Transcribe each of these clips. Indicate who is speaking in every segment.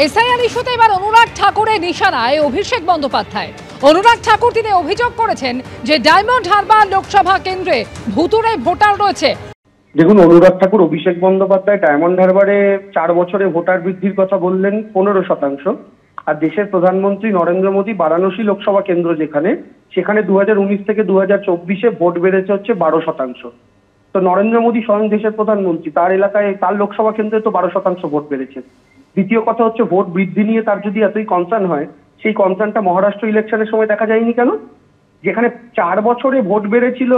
Speaker 1: SIR ইস্যুতে এবার অনুরাগ ঠাকুরের নিশানায় অভিষেক বন্দ্যোপাধ্যায়। অনুরাগ ঠাকুর তিনি অভিযোগ করেছেন যে ডায়মন্ড হারবার লোকসভা কেন্দ্রে ভুতুড়ে ভোটার রয়েছে।
Speaker 2: দেখুন, অনুরাগ ঠাকুর অভিষেক বন্দ্যোপাধ্যায় ডায়মন্ড হারবারে 4 বছরে ভোটার বৃদ্ধির কথা বললেন 15%, আর দেশের প্রধানমন্ত্রী নরেন্দ্র মোদী বারাণসী লোকসভা কেন্দ্র সেখানে 2019 থেকে 2024-এ ভোট বেড়েছে হচ্ছে 12%। তো নরেন্দ্র মোদী স্বয়ং দেশের প্রধানমন্ত্রী, তার এলাকায় তার লোকসভা কেন্দ্রে তো 12% ভোট বেড়েছে। দ্বিতীয় কথা হচ্ছে, ভোট বৃদ্ধি নিয়ে তার যদি এতই কনসার্ন হয়, সেই কনসার্নটা মহারাষ্ট্র ইলেকশনের সময় দেখা যায়নি কেন? যেখানে 4 বছরে ভোট বেড়েছিল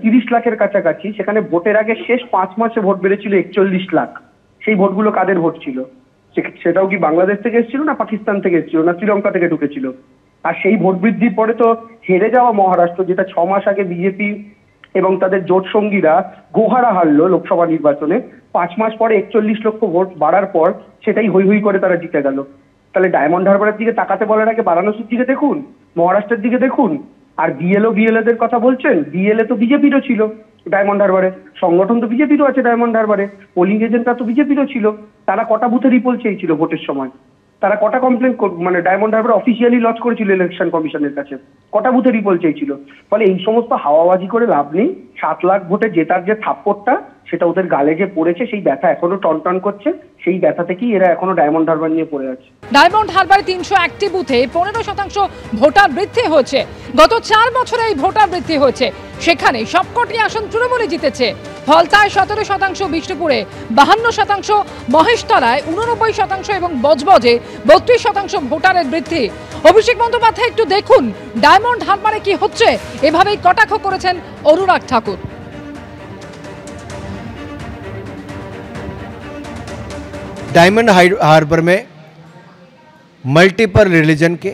Speaker 2: 30 লাখের কাছাকাছি, সেখানে ভোটের আগে শেষ 5 মাসে ভোট বেড়েছিল 41 লাখ। সেই ভোটগুলো কাদের ভোট ছিল? সেটাও কি বাংলাদেশ থেকে এসেছিল, না পাকিস্তান থেকে এসেছিল, না শ্রীলঙ্কা থেকে ঢুকেছিল? আর সেই ভোট বৃদ্ধির পরে তো হেরে যাওয়া মহারাষ্ট্র, যেটা 6 মাস আগে বিজেপি এবং তাদের জোট সঙ্গীরা গোহারা হারলো লোকসভা নির্বাচনে, 5 মাস পরে 41 লক্ষ ভোট বাড়ার পর সেটাই হৈ হৈ করে তারা জিতে গেল। তাহলে ডায়মন্ড হারবারের দিকে তাকাতে বলার আগে বারাণসীর দিকে দেখুন, মহারাষ্ট্রের দিকে দেখুন। আর বিএলএদের কথা বলছেন, বিএলএ তো বিজেপিরও ছিল ডায়মন্ড হারবারে, সংগঠন তো বিজেপিরও আছে ডায়মন্ড হারবারে, পোলিং এজেন্টরা তো বিজেপিরও ছিল। তারা কটা বুথে রিপোল চেয়েছিল ভোটের সময়? তারা কটা complain diamond Harbour officially launch করেছিল ইলেকশন কমিশনের কাছে? কটা বুথে রিপোল চেয়েছিল? ফলে এই সমস্ত হাওয়াবাজি করে লাভ নেই। 7 লাখ ভোটে জেতার যে থাপ্পড়টা, সেটা ওদের গালে যে পড়েছে, সেই ব্যথা এখনো টনটন করছে। সেই ব্যথা থেকেই এরা এখনো ডায়মন্ড হারবার নিয়ে পড়ে আছে।
Speaker 1: ডায়মন্ড হারবারে 301টি বুথে 15% ভোটার বৃদ্ধি হয়েছে। গত 4 বছরে এই ভোটার বৃদ্ধি হয়েছে। সেখানে সবকটি আসন তৃণমূলে জিতেছে। ফলতায় 17%, বিষ্ণুপুরে 52%, মহেশতলায় 89% এবং বজবজে 32% ভোটারের বৃদ্ধি। অভিষেক বন্দ্যোপাধ্যায় একটু দেখুন ডায়মন্ড হারবারে কি হচ্ছে, এভাবেই কটাক্ষ করেছেন অনুরাগ ঠাকুর।
Speaker 3: डायमंड हार्बर में मल्टीपल रिलीजन के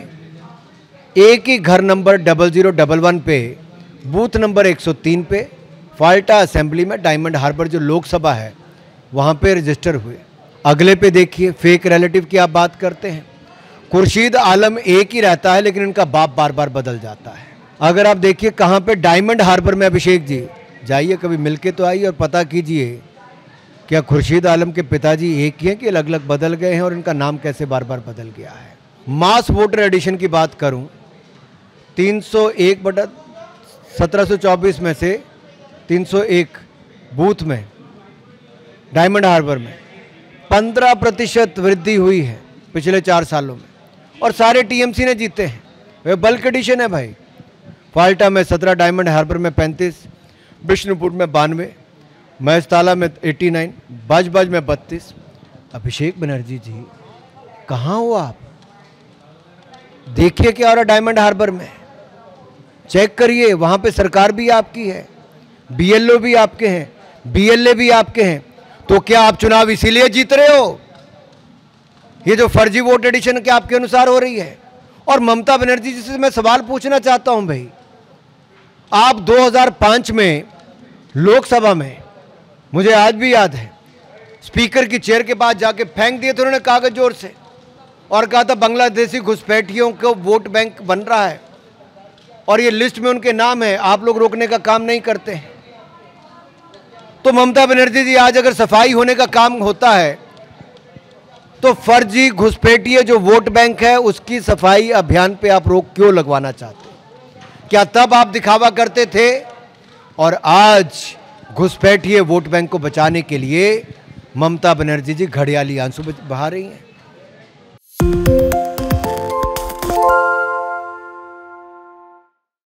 Speaker 3: एक ही घर नंबर 0011 पे बूथ नंबर 103 पे फाल्टा असेंबली में डायमंड हार्बर जो लोकसभा है वहाँ पे रजिस्टर हुए। अगले पे देखिए, फेक रिलेटिव की आप बात करते हैं। खुर्शीद आलम एक ही रहता है, लेकिन इनका बाप बार बार बदल जाता है। अगर आप देखिए कहाँ पे डायमंड हार्बर में, अभिषेक जी जाइए कभी मिलके तो आइए और पता कीजिए क्या खुर्शीद आलम के पिताजी एक ही हैं कि अलग अलग बदल गए हैं, और इनका नाम कैसे बार बार बदल गया है। मास वोटर एडिशन की बात करूं, 301/1724 में से 301 बूथ में डायमंड हार्बर में 15% वृद्धि हुई है पिछले 4 सालों में, और सारे टीएमसी ने जीते हैं। वे बल्क एडिशन है भाई। फाल्टा में 17, डायमंड हार्बर में 35, बिष्णुपुर में 92, महेशताला में 89, बजबज में 32। अभिषेक बनर्जी जी कहाँ हो आप? देखिए क्या हो रहा डायमंड हार्बर में, चेक करिए। वहाँ पे सरकार भी आपकी है, बीएलओ भी आपके हैं, बीएलए भी आपके हैं। तो क्या आप चुनाव इसीलिए जीत रहे हो? ये जो फर्जी वोट एडिशन क्या आपके अनुसार हो रही है? और ममता बनर्जी जी से मैं सवाल पूछना चाहता हूँ भाई, आप 2005 में लोकसभा में, मुझे आज भी याद है, स्पीकर की चेयर के पास जाके फेंक दिए थे उन्होंने कागज जोर से, और कहा था बांग्लादेशी घुसपैठियों को वोट बैंक बन रहा है और ये लिस्ट में उनके नाम है, आप लोग रोकने का काम नहीं करते हैं। तो ममता बनर्जी जी, आज अगर सफाई होने का काम होता है तो फर्जी घुसपैठिए जो वोट बैंक है उसकी सफाई अभियान पे आप रोक क्यों लगवाना चाहते हैं? क्या तब आप दिखावा करते थे और आज घुसपैठिए वोट बैंक को बचाने के लिए ममता बनर्जी जी घड़ियाली आंसू बहा रही हैं?